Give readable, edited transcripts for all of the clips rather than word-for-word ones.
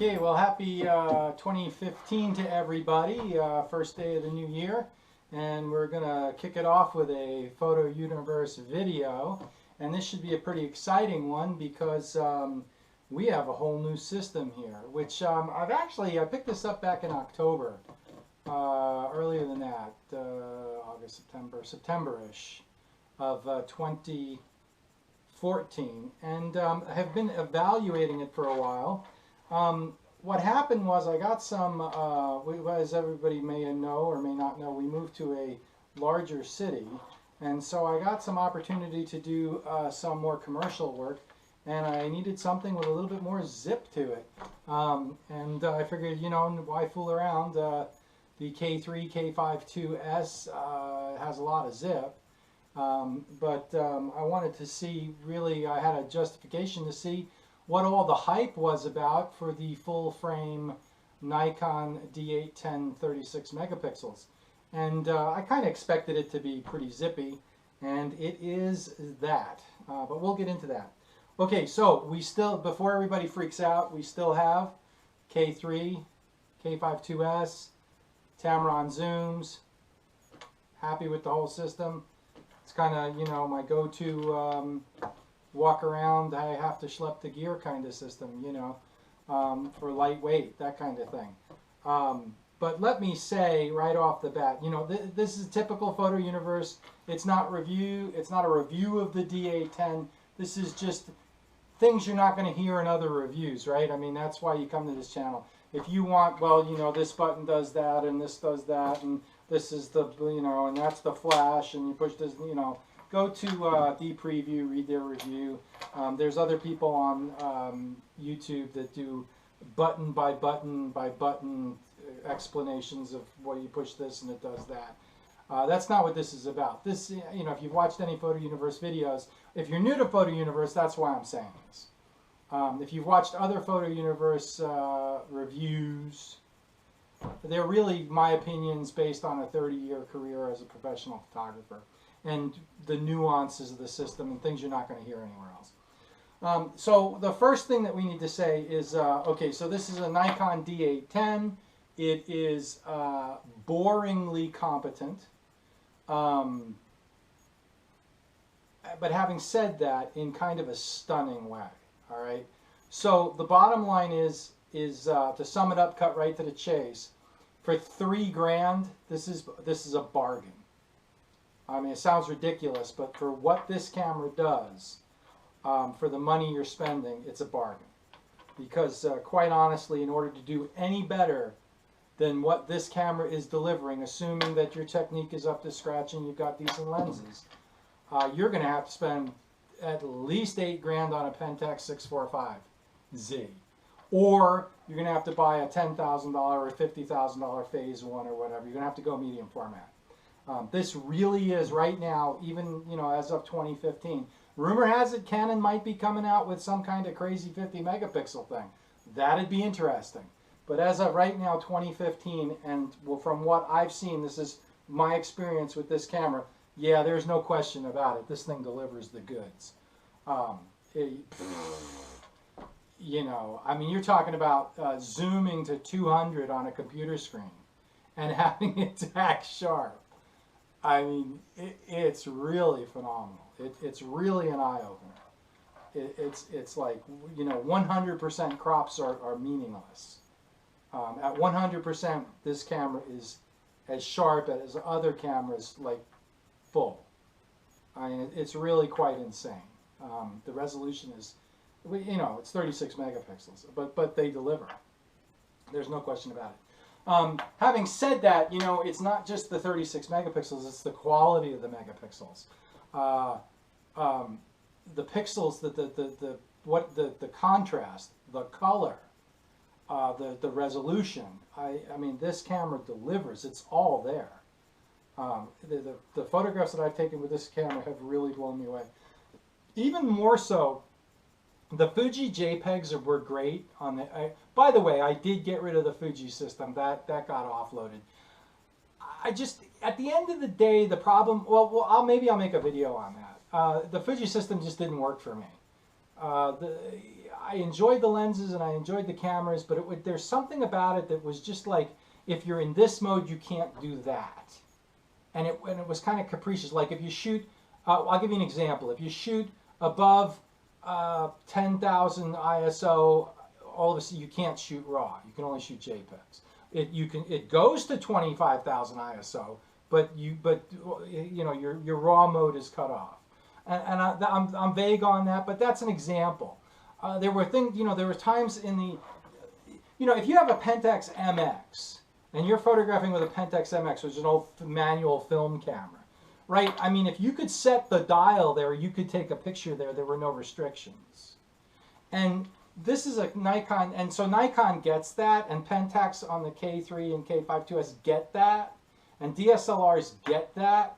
Okay, well, happy 2015 to everybody. First day of the new year, and we're gonna kick it off with a Photo Universe video. And this should be a pretty exciting one because we have a whole new system here, which I picked this up back in October, earlier than that, August, September-ish of 2014, and I have been evaluating it for a while. What happened was I got some, as everybody may know or may not know, we moved to a larger city, and so I got some opportunity to do some more commercial work, and I needed something with a little bit more zip to it. And I figured, you know, why fool around? The K3, K5-2S has a lot of zip, but I wanted to see, really, I had a justification to see what all the hype was about for the full frame Nikon D810 36 megapixels. And I kind of expected it to be pretty zippy, and it is that. But we'll get into that. Okay, so we still, before everybody freaks out, we still have K3, K5-2S, Tamron zooms. Happy with the whole system. It's kind of, you know, my go-to walk around, I have to schlep the gear kind of system, you know, for lightweight, that kind of thing. But let me say right off the bat, you know, this is typical Photo Universe. It's not a review of the D810. This is just things you're not going to hear in other reviews, right? I mean, that's why you come to this channel. If you want, well, you know, this button does that, and this does that, and this is the, you know, and that's the flash, and you push this, you know, go to the preview, read their review. There's other people on YouTube that do button by button explanations of why you push this and it does that. That's not what this is about. This, you know, if you've watched any Photo Universe videos, if you're new to Photo Universe, that's why I'm saying this. If you've watched other Photo Universe reviews, they're really my opinions based on a 30-year career as a professional photographer, and the nuances of the system and things you're not going to hear anywhere else. So the first thing that we need to say is, okay, so this is a Nikon D810. It is boringly competent. But having said that, in kind of a stunning way, all right? So the bottom line is to sum it up, cut right to the chase, for $3 grand, this is a bargain. I mean, it sounds ridiculous, but for what this camera does, for the money you're spending, it's a bargain. Because quite honestly, in order to do any better than what this camera is delivering, assuming that your technique is up to scratch and you've got decent lenses, you're going to have to spend at least $8 grand on a Pentax 645Z. Or you're going to have to buy a $10,000 or $50,000 Phase 1 or whatever. You're going to have to go medium format. This really is right now, even, you know, as of 2015. Rumor has it Canon might be coming out with some kind of crazy 50 megapixel thing. That'd be interesting. But as of right now, 2015, and well, from what I've seen, this is my experience with this camera, yeah, there's no question about it. This thing delivers the goods. You know, I mean, you're talking about zooming to 200 on a computer screen and having it tack sharp. I mean, it's really phenomenal. It's really an eye-opener. It's like, you know, 100% crops are meaningless. At 100%, this camera is as sharp as other cameras, like full. I mean, it's really quite insane. The resolution is, you know, it's 36 megapixels, but they deliver. There's no question about it. Having said that, you know, it's not just the 36 megapixels, it's the quality of the megapixels. The pixels, the contrast, the color, the resolution. I mean, this camera delivers. It's all there. The photographs that I've taken with this camera have really blown me away. Even more so, the Fuji JPEGs were great on the. By the way, I did get rid of the Fuji system. That got offloaded. I just, at the end of the day, the problem. Well, maybe I'll make a video on that. The Fuji system just didn't work for me. I enjoyed the lenses and I enjoyed the cameras, but there's something about it that was just like, if you're in this mode, you can't do that. And it was kind of capricious. Like if you shoot, I'll give you an example. If you shoot above 10,000 ISO, all of a sudden you can't shoot RAW. You can only shoot JPEGs. It goes to 25,000 ISO, but you know your RAW mode is cut off. And I'm vague on that, but that's an example. There were things, there were times in the, if you have a Pentax MX and you're photographing with a Pentax MX, which is an old manual film camera, right? I mean, if you could set the dial there, you could take a picture there. There were no restrictions. And this is a Nikon, and so Nikon gets that, and Pentax on the K3 and K5 2S get that, and DSLRs get that,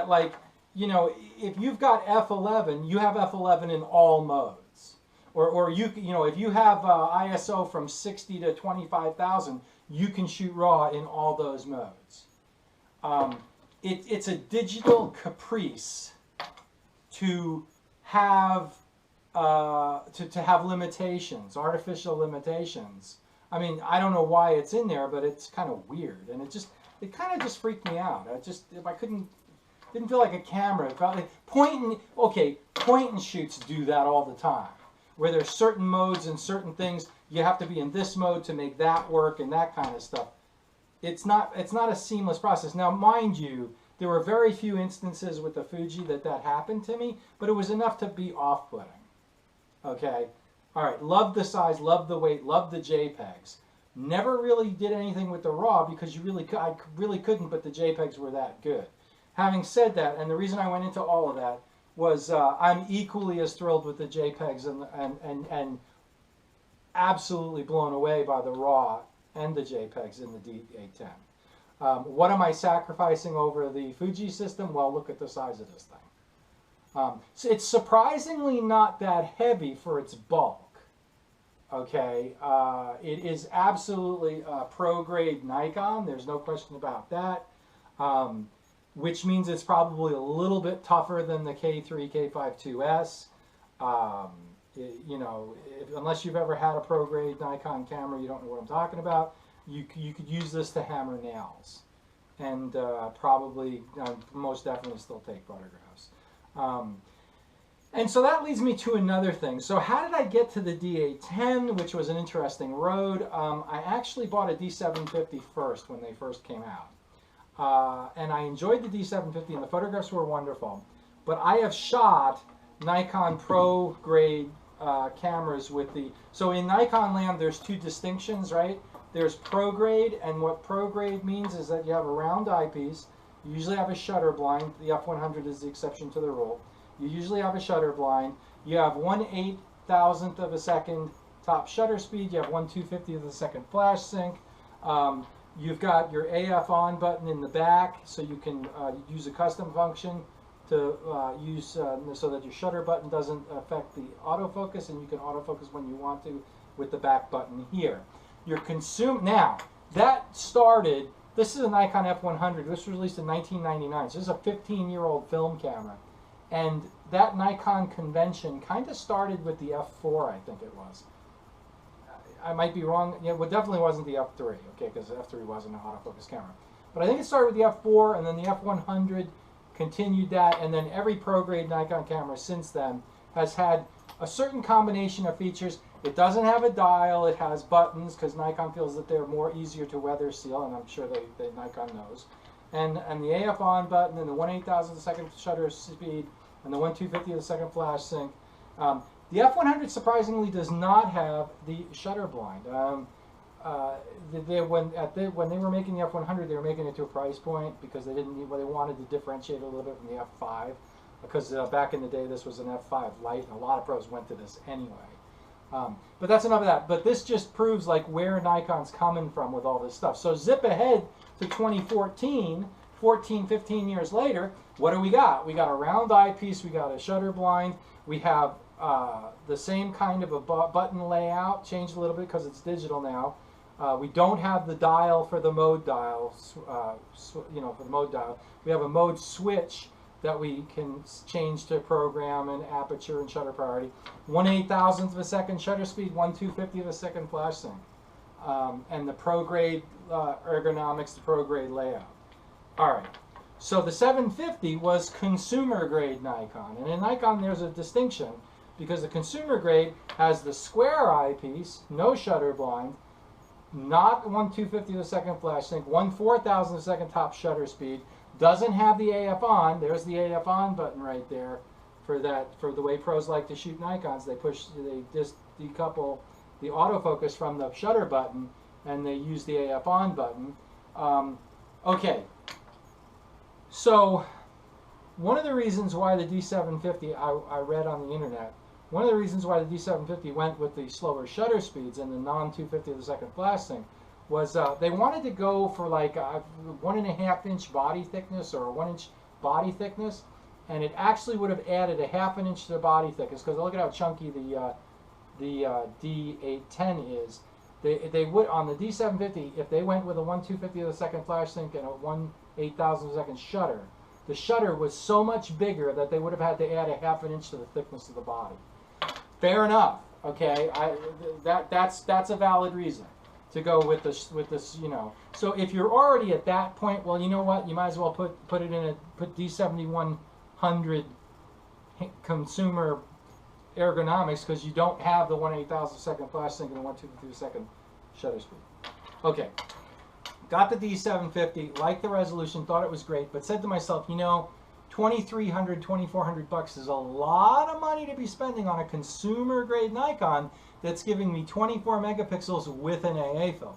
like, if you've got f11, you have f11 in all modes. Or if you have ISO from 60 to 25,000, you can shoot RAW in all those modes. It's a digital caprice to have to have limitations, artificial limitations. I mean, I don't know why it's in there, but it's kind of weird, and it kind of just freaked me out. If I didn't feel like a camera. It felt like point and shoots do that all the time, where there's certain modes and certain things you have to be in this mode to make that work and that kind of stuff. It's not a seamless process. Now, mind you, there were very few instances with the Fuji that happened to me, but it was enough to be off-putting. Okay, all right. Loved the size, loved the weight, loved the JPEGs. Never really did anything with the RAW because I really couldn't, but the JPEGs were that good. Having said that, and the reason I went into all of that was I'm equally as thrilled with the JPEGs and absolutely blown away by the RAW and the JPEGs in the D810. What am I sacrificing over the Fuji system? Well, look at the size of this thing. So it's surprisingly not that heavy for its bulk. Okay, it is absolutely pro-grade Nikon. There's no question about that. Which means it's probably a little bit tougher than the K3, K5 2S. Unless you've ever had a pro-grade Nikon camera, you don't know what I'm talking about. You could use this to hammer nails, and probably, most definitely, still take photographs. And so that leads me to another thing. So how did I get to the D810, which was an interesting road? I actually bought a D750 first when they first came out. And I enjoyed the D750 and the photographs were wonderful. But I have shot Nikon Pro grade cameras with the... So in Nikon land there's two distinctions, right? There's Pro grade, and what Pro grade means is that you have a round eyepiece. You usually have a shutter blind. The f100 is the exception to the rule. You usually have a shutter blind. You have 1/8,000th of a second top shutter speed. You have 1/250th of a second flash sync. You've got your AF on button in the back, so you can use a custom function to use so that your shutter button doesn't affect the autofocus, and you can autofocus when you want to with the back button here. Now, that started... This is a Nikon F100. This was released in 1999. So this is a 15-year-old film camera. And that Nikon convention kind of started with the F4, I think it was. I might be wrong. Yeah, well, it definitely wasn't the F3, okay, because the F3 wasn't an autofocus camera. But I think it started with the F4, and then the F100 continued that, and then every pro-grade Nikon camera since then has had a certain combination of features. It doesn't have a dial, it has buttons, because Nikon feels that they're more easier to weather seal, and I'm sure Nikon knows. And the AF on button, and the 1/8,000th of a second shutter speed, and the 1/250th of a second flash sync. The F100 surprisingly does not have the shutter blind. When they were making the F100, they were making it to a price point because they wanted to differentiate a little bit from the F5, because back in the day this was an F5 Lite, and a lot of pros went to this anyway. But that's enough of that. But this just proves like where Nikon's coming from with all this stuff. So zip ahead to 2014, 15 years later, what do we got? We got a round eyepiece, we got a shutter blind, we have the same kind of a button layout, changed a little bit because it's digital now. We don't have the dial for the mode dial, for the mode dial. We have a mode switch that we can change to program and aperture and shutter priority. 1/8,000th of a second shutter speed, 1/250th of a second flash sync. And the pro grade ergonomics, the pro grade layout. All right, so the 750 was consumer grade Nikon. And in Nikon there's a distinction because the consumer grade has the square eyepiece, no shutter blind, not 1/250th of a second flash sync, 1/4000th of a second top shutter speed, doesn't have the AF on. There's the AF on button right there for that. For the way pros like to shoot Nikons, they just decouple the autofocus from the shutter button, and they use the AF on button. Okay, so one of the reasons why the D750, I read on the internet, one of the reasons why the D750 went with the slower shutter speeds and the non-250th of a second flash sync was they wanted to go for like a 1.5 inch body thickness or a 1 inch body thickness, and it actually would have added a 1/2 inch to the body thickness because look at how chunky the D810 is. They would on the D750 if they went with a 1/250th of a second flash sync and a 1/8000th of a second shutter. The shutter was so much bigger that they would have had to add a 1/2 inch to the thickness of the body. Fair enough. Okay, that's a valid reason to go with this, you know. So if you're already at that point, well, you know what? You might as well put it in a D7100 consumer ergonomics because you don't have the 1/8000th second flash sync and the 1/250 second shutter speed. Okay, got the D750, liked the resolution, thought it was great, but said to myself, you know, $2,300, $2,400 is a lot of money to be spending on a consumer grade Nikon that's giving me 24 megapixels with an AA filter.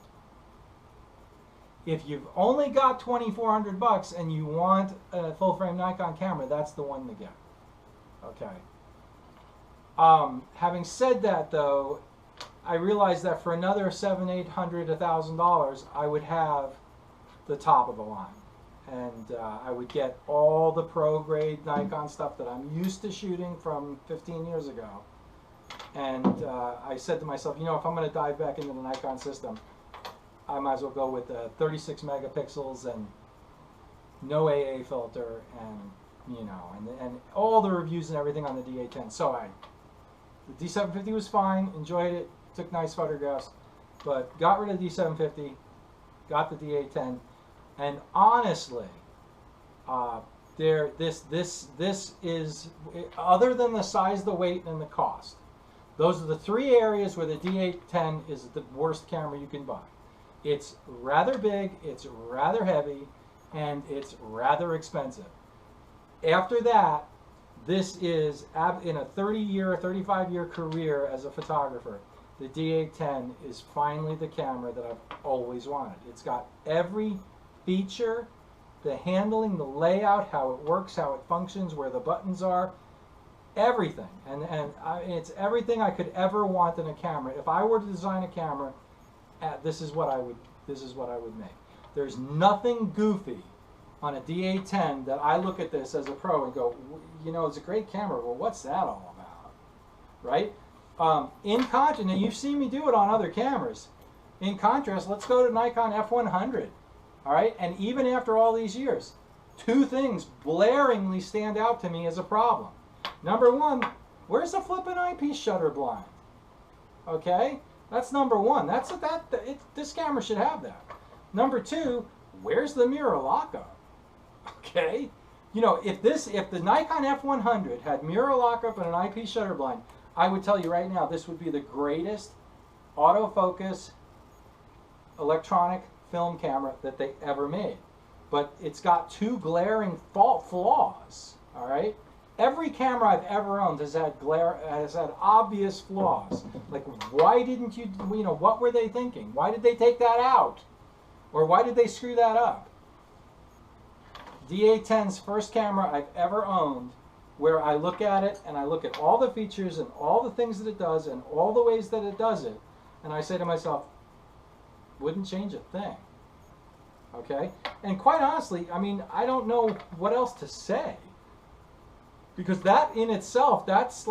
If you've only got $2,400 and you want a full frame Nikon camera, that's the one to get. Okay. Having said that though, I realized that for another $700, $800, $1,000, I would have the top of the line. And I would get all the pro grade Nikon stuff that I'm used to shooting from 15 years ago. And I said to myself, you know, if I'm going to dive back into the Nikon system, I might as well go with 36 megapixels and no AA filter, and you know, and all the reviews and everything on the D810. So the D750 was fine, enjoyed it, took nice photographs, but got rid of the D750, got the D810, and honestly, this is, other than the size, the weight, and the cost, those are the three areas where the D810 is the worst camera you can buy. It's rather big, it's rather heavy, and it's rather expensive. After that, this is, in a 30-year, 35-year career as a photographer, the D810 is finally the camera that I've always wanted. It's got every feature, the handling, the layout, how it works, how it functions, where the buttons are, everything. And it's everything I could ever want in a camera. If I were to design a camera, this is what I would make. There's nothing goofy on a D810 that I look at this as a pro and go, you know, it's a great camera. Well, what's that all about, right? In contrast, and you've seen me do it on other cameras. In contrast, let's go to Nikon F100. All right, and even after all these years, two things blaringly stand out to me as a problem. Number one, where's the flippin' eyepiece shutter blind? Okay, that's number one. This camera should have that. Number two, where's the mirror lockup? Okay, you know, if the Nikon F100 had mirror lockup and an eyepiece shutter blind, I would tell you right now this would be the greatest autofocus electronic film camera that they ever made. But it's got two glaring flaws. All right, every camera I've ever owned has had obvious flaws. Like, why didn't you know, what were they thinking? Why did they take that out? Or why did they screw that up? D810's first camera I've ever owned, where I look at it and I look at all the features and all the things that it does and all the ways that it does it, and I say to myself, wouldn't change a thing. Okay? And quite honestly, I mean, I don't know what else to say. Because that in itself, this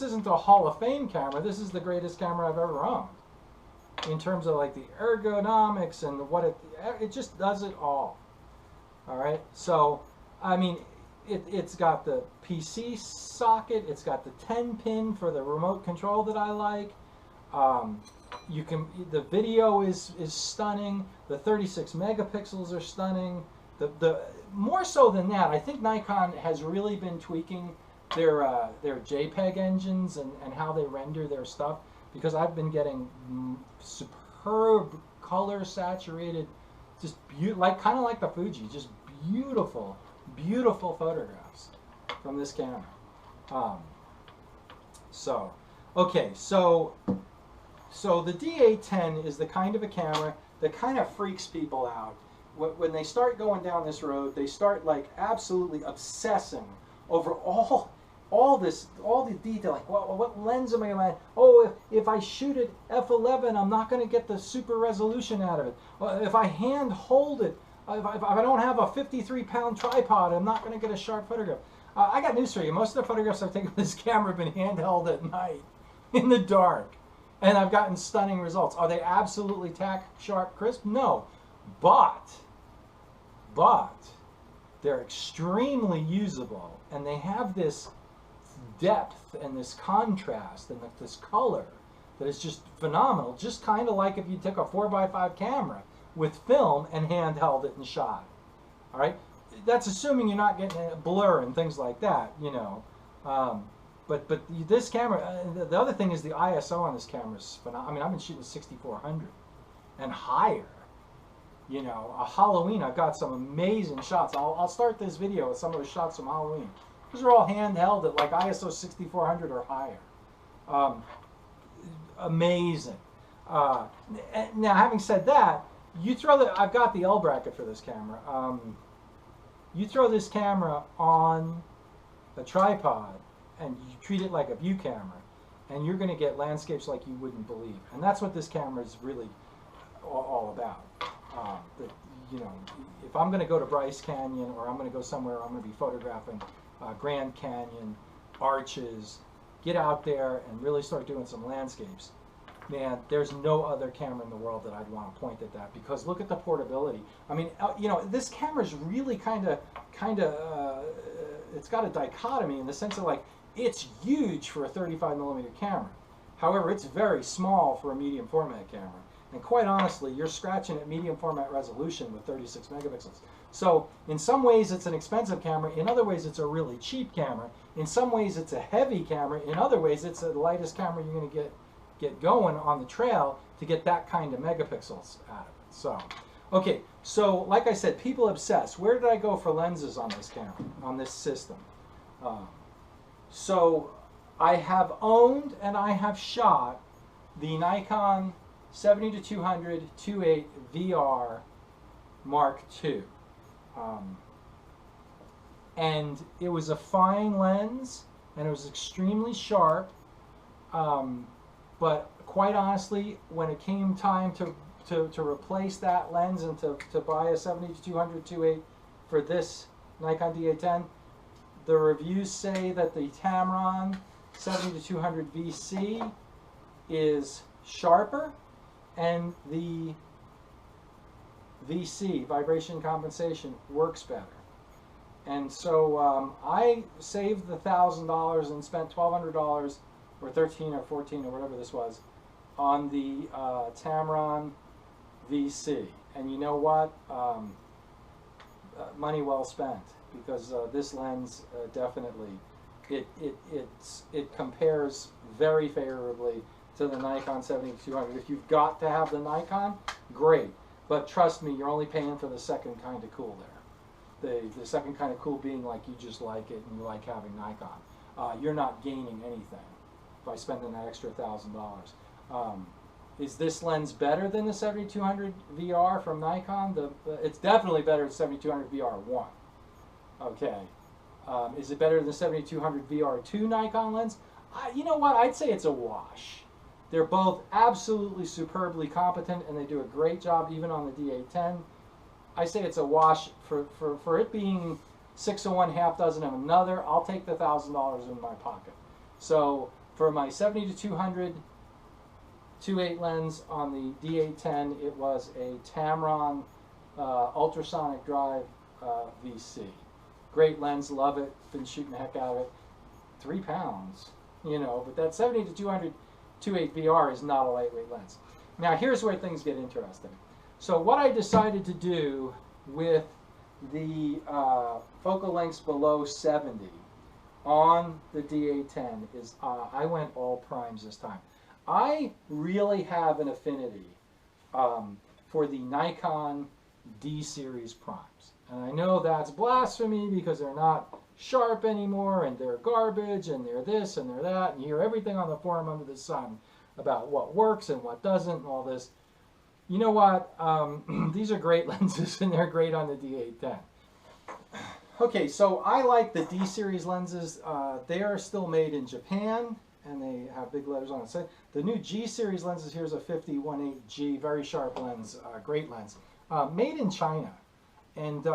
isn't a Hall of Fame camera. This is the greatest camera I've ever owned. In terms of like the ergonomics and what it just does it all. All right, so I mean, it's got the PC socket, it's got the 10 pin for the remote control that I like. Um, the video is stunning. The 36 megapixels are stunning. The more so than that, I think Nikon has really been tweaking their JPEG engines and how they render their stuff, because I've been getting superb color saturated, just like kind of like the Fuji, just beautiful, beautiful photographs from this camera. Um, so, okay, so the D810 is the kind of a camera that kind of freaks people out. When they start going down this road, they start like absolutely obsessing over all the detail. Like, what lens am I going to? Oh, if I shoot at f11, I'm not going to get the super resolution out of it. If I hand hold it, if I don't have a 53-pound tripod, I'm not going to get a sharp photograph. I got news for you. Most of the photographs I've taken with this camera have been handheld at night, in the dark, and I've gotten stunning results. Are they absolutely tack sharp, crisp? No, but they're extremely usable, and they have this depth and this contrast and this color that is just phenomenal. Just kind of like if you took a 4x5 camera with film and handheld it and shot it. All right, that's assuming you're not getting a blur and things like that, you know. But this camera, the other thing is the ISO on this camera is phenomenal. I mean, I've been shooting 6400 and higher. You know, a Halloween, I've got some amazing shots. I'll start this video with some of the shots from Halloween. Those are all handheld at like ISO 6400 or higher. Amazing. Now, having said that, I've got the L bracket for this camera. You throw this camera on a tripod and you treat it like a view camera, and you're going to get landscapes like you wouldn't believe. And that's what this camera is really all about. You know, if I'm going to go to Bryce Canyon, or I'm going to go somewhere, I'm going to be photographing Grand Canyon, arches, get out there and really start doing some landscapes. Man, there's no other camera in the world that I'd want to point at that, because look at the portability. I mean, you know, this camera is really kind of, it's got a dichotomy in the sense of like, it's huge for a 35mm camera. However, it's very small for a medium format camera. And quite honestly, you're scratching at medium format resolution with 36 megapixels. So in some ways it's an expensive camera, in other ways it's a really cheap camera, in some ways it's a heavy camera, in other ways it's the lightest camera you're going to get going on the trail to get that kind of megapixels out of it. So, okay, so like I said, people obsess. Where did I go for lenses on this camera, on this system? So I have owned and I have shot the Nikon 70-200 2.8 VR Mark II. And it was a fine lens, and it was extremely sharp, but quite honestly, when it came time to replace that lens and to buy a 70-200 2.8 for this Nikon D810, the reviews say that the Tamron 70-200 VC is sharper, and the VC, vibration compensation, works better. And so I saved the $1,000 and spent $1,200 or 13 or 14 or whatever this was on the Tamron VC. And you know what? Money well spent, because this lens definitely, it compares very favorably to the Nikon 70-200. If you've got to have the Nikon, great. But trust me, you're only paying for the second kind of cool there. The second kind of cool being like you just like it and you like having Nikon. You're not gaining anything by spending that extra $1,000. Is this lens better than the 70-200 VR from Nikon? It's definitely better than 70-200 VR1. Okay. Is it better than the 70-200 VR2 Nikon lens? You know what? I'd say it's a wash. They're both absolutely superbly competent, and they do a great job even on the D810. I say it's a wash for it being 6 of one, half dozen of another. I'll take the $1,000 in my pocket. So for my 70-200 2.8 lens on the D810, it was a Tamron ultrasonic drive VC. Great lens, love it, been shooting the heck out of it. 3 pounds, you know, but that 70 to 200 2.8 VR is not a lightweight lens. Now here's where things get interesting. So what I decided to do with the focal lengths below 70 on the D810 is I went all primes this time. I really have an affinity for the Nikon D series primes. And I know that's blasphemy because they're not sharp anymore and they're garbage and they're this and they're that, and you hear everything on the forum under the sun about what works and what doesn't and all this. You know what? These are great lenses and they're great on the D810. Okay, so I like the D series lenses. They are still made in Japan and they have big letters on it. The new G series lenses, here's a 50-1.8G, very sharp lens, great lens, made in China. And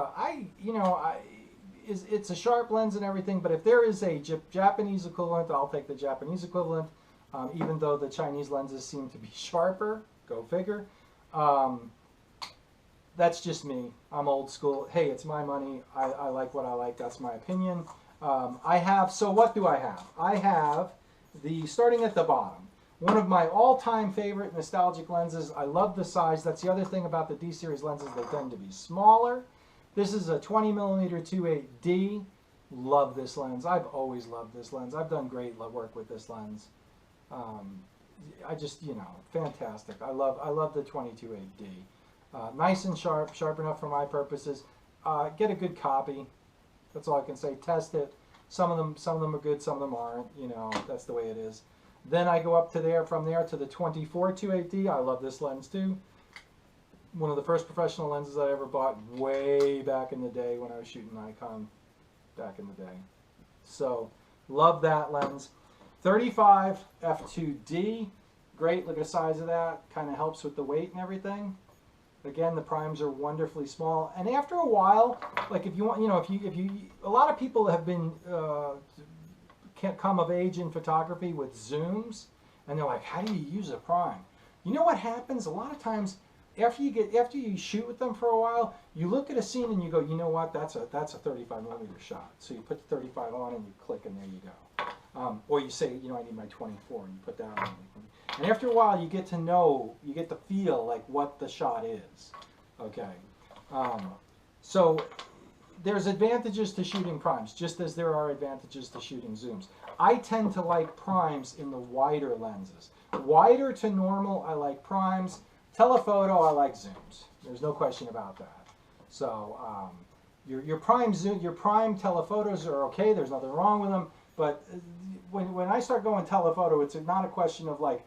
it's a sharp lens and everything, but if there is a Japanese equivalent, I'll take the Japanese equivalent, even though the Chinese lenses seem to be sharper, go figure. That's just me. I'm old school. Hey, it's my money. I like what I like. That's my opinion. So what do I have? I have starting at the bottom, one of my all-time favorite nostalgic lenses. I love the size. That's the other thing about the D series lenses. They tend to be smaller. This is a 20mm 2.8D. Love this lens. I've always loved this lens. I've done great work with this lens. I just, fantastic. I love the 22.8D. Nice and sharp enough for my purposes. Get a good copy. That's all I can say. Test it. Some of them are good, some of them aren't. That's the way it is. Then I go up to from there to the 24 2.8D. I love this lens too. One of the first professional lenses I ever bought way back in the day when I was shooting Nikon back in the day. So, love that lens. 35 f2D. Great, look at the size of that. Kind of helps with the weight and everything. Again, the primes are wonderfully small. And after a while, like if you want, a lot of people have been can't come of age in photography with zooms, and they're like, how do you use a prime? You know what happens? A lot of times, after you shoot with them for a while, you look at a scene and you go, you know what? That's a 35mm shot. So you put the 35 on and you click, and there you go. Or you say, I need my 24, and you put that on. And after a while, you get to feel like what the shot is. Okay. So there's advantages to shooting primes, just as there are advantages to shooting zooms. I tend to like primes in the wider lenses. Wider to normal, I like primes. Telephoto, I like zooms. There's no question about that. So your prime telephotos are okay. There's nothing wrong with them. But when I start going telephoto, it's not a question of like,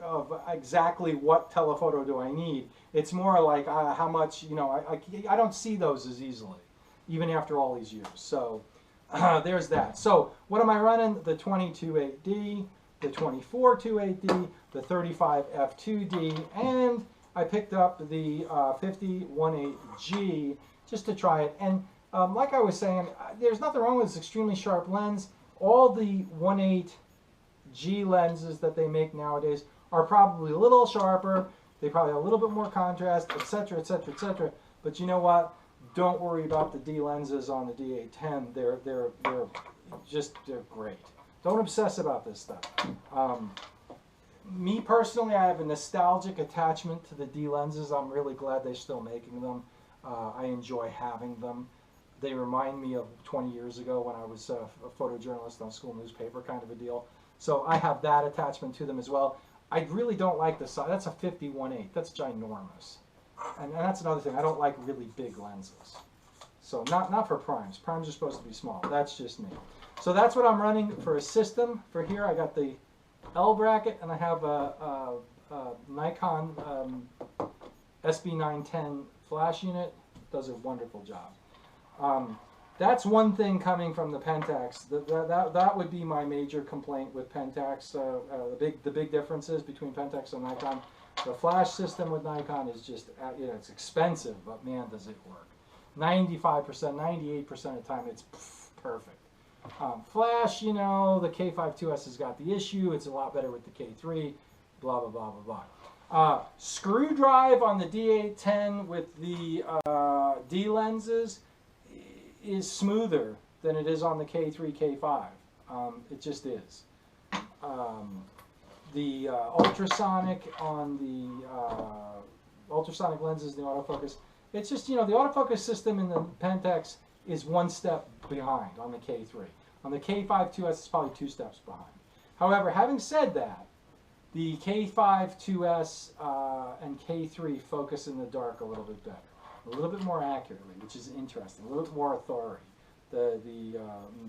of exactly what telephoto do I need. It's more like how much, I don't see those as easily, even after all these years. So there's that. So what am I running? The 22.8D, the 24 2.8D, the 35 f2D, and I picked up the 50-1.8G just to try it. And like I was saying, there's nothing wrong with this extremely sharp lens. All the 1.8G lenses that they make nowadays are probably a little sharper. They probably have a little bit more contrast, etc., etc., etc. But you know what? Don't worry about the D lenses on the D810. They're great. Don't obsess about this stuff. Me personally, I have a nostalgic attachment to the D lenses. I'm really glad they're still making them. I enjoy having them. They remind me of 20 years ago when I was a photojournalist on a school newspaper kind of a deal. So I have that attachment to them as well. I really don't like the size. That's a 50-1.8. That's ginormous. And that's another thing. I don't like really big lenses. So not for primes. Primes are supposed to be small. That's just me. So that's what I'm running for a system. For here, I got the L bracket, and I have a Nikon SB910 flash unit. It does a wonderful job. That's one thing coming from the Pentax. That would be my major complaint with Pentax. The big differences between Pentax and Nikon. The flash system with Nikon is just, it's expensive, but man, does it work. 95%, 98% of the time, it's perfect. Flash, the K5 2S has got the issue. It's a lot better with the K3, blah, blah, blah, blah, Screw drive on the D810 with the D lenses is smoother than it is on the K3, K5. It just is. The ultrasonic on the ultrasonic lenses, the autofocus, it's just, you know, the autofocus system in the Pentax is one step behind on the K3. On the K5 2S, it's probably 2 steps behind. However, having said that, the K5 2S and K3 focus in the dark a little bit better, a little bit more accurately, which is interesting, a little bit more authority. The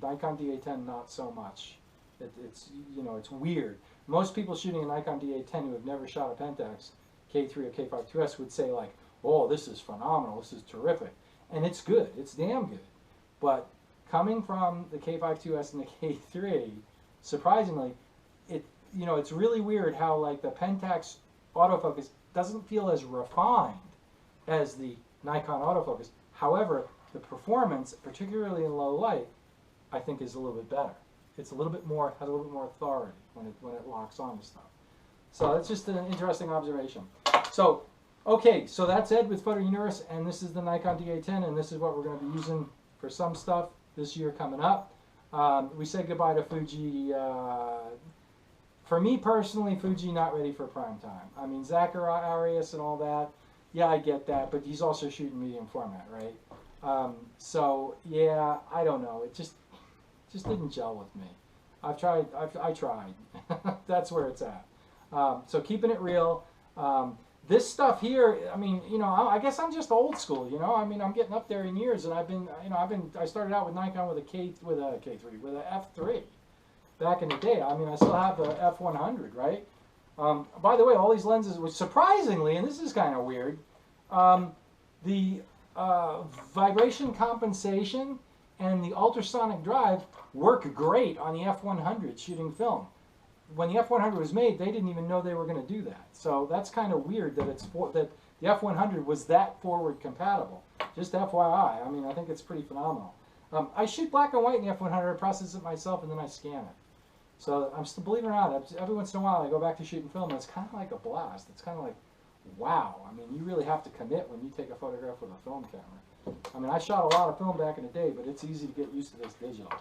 Nikon D810, not so much. It's, you know, it's weird. Most people shooting a Nikon D810 who have never shot a Pentax K3 or K5 2S would say like, oh, this is phenomenal, this is terrific. And it's good, it's damn good. But coming from the K5 2S and the K3, surprisingly, you know, it's really weird how like the Pentax autofocus doesn't feel as refined as the Nikon autofocus. However, the performance, particularly in low light, I think is a little bit better. It's a little bit more, has a little bit more authority when it locks on to stuff. So that's just an interesting observation. So, okay, so that's Ed with Photo Universe, and this is the Nikon D810, and this is what we're going to be using for some stuff this year coming up. We said goodbye to Fuji. For me personally, Fuji not ready for prime time. I mean, Zacharias and all that, yeah, I get that, but he's also shooting medium format, right? So yeah, I don't know. It just didn't gel with me. I tried. That's where it's at. So keeping it real. This stuff here, I mean, you know, I guess I'm just old school, you know. I mean, I'm getting up there in years, and I started out with Nikon with a K3, with a F3 back in the day. I mean, I still have the F100, right? By the way, all these lenses, which surprisingly, and this is kind of weird, the vibration compensation and the ultrasonic drive work great on the F100 shooting film. When the F100 was made, they didn't even know they were going to do that. So that's kind of weird that that the F100 was that forward compatible. Just FYI, I mean, I think it's pretty phenomenal. I shoot black and white in the F100, process it myself, and then I scan it. So I'm still, believe it or not, every once in a while I go back to shooting film, and it's kind of like a blast. It's kind of like, wow. I mean, you really have to commit when you take a photograph with a film camera. I mean, I shot a lot of film back in the day, but it's easy to get used to this digital.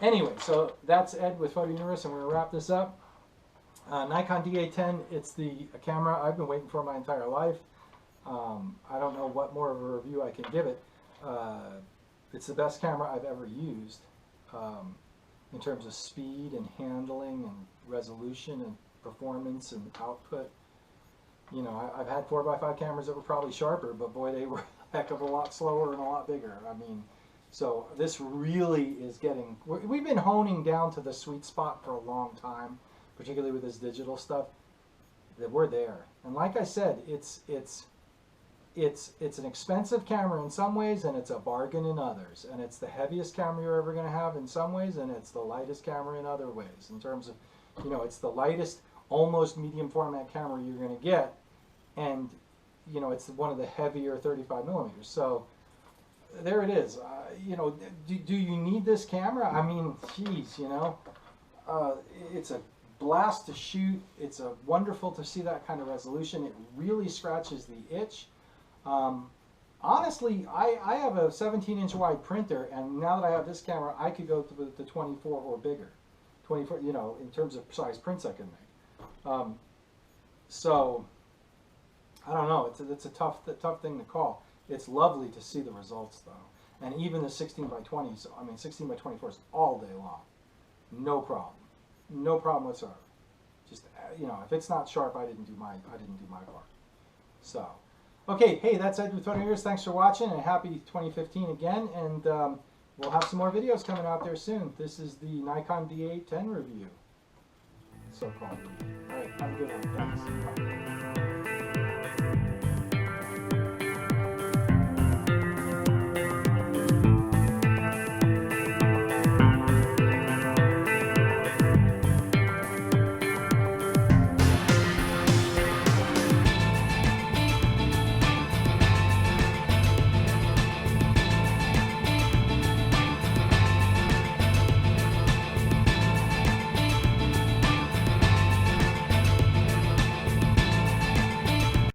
Anyway, so that's Ed with Photo Universe, and we're going to wrap this up. Nikon D810, it's the camera I've been waiting for my entire life. I don't know what more of a review I can give it. It's the best camera I've ever used in terms of speed and handling and resolution and performance and output. You know, I've had 4x5 cameras that were probably sharper, but boy, they were a heck of a lot slower and a lot bigger. I mean, so this really is getting, we've been honing down to the sweet spot for a long time, particularly with this digital stuff, that we're there. And like I said, it's an expensive camera in some ways, and it's a bargain in others. And it's the heaviest camera you're ever going to have in some ways, and it's the lightest camera in other ways. In terms of, you know, it's the lightest, almost medium format camera you're going to get, and, you know, it's one of the heavier 35 millimeters. So there it is. You know, do you need this camera? I mean, geez, you know, it's a blast to shoot. It's a wonderful to see that kind of resolution. It really scratches the itch. Honestly, I have a 17-inch wide printer, and now that I have this camera, I could go to the 24 or bigger. 24, you know, in terms of size prints I can make. So I don't know. It's a tough thing to call. It's lovely to see the results though, and even the 16x20s. I mean, 16x24s all day long, no problem. No problem whatsoever. Just, you know, if it's not sharp, I didn't do my part. So, okay, hey, that's Ed with Photo Universe. Thanks for watching, and happy 2015 again. And we'll have some more videos coming out there soon. This is the Nikon D810 review, so-called. All right, have a good one. Thanks. Bye.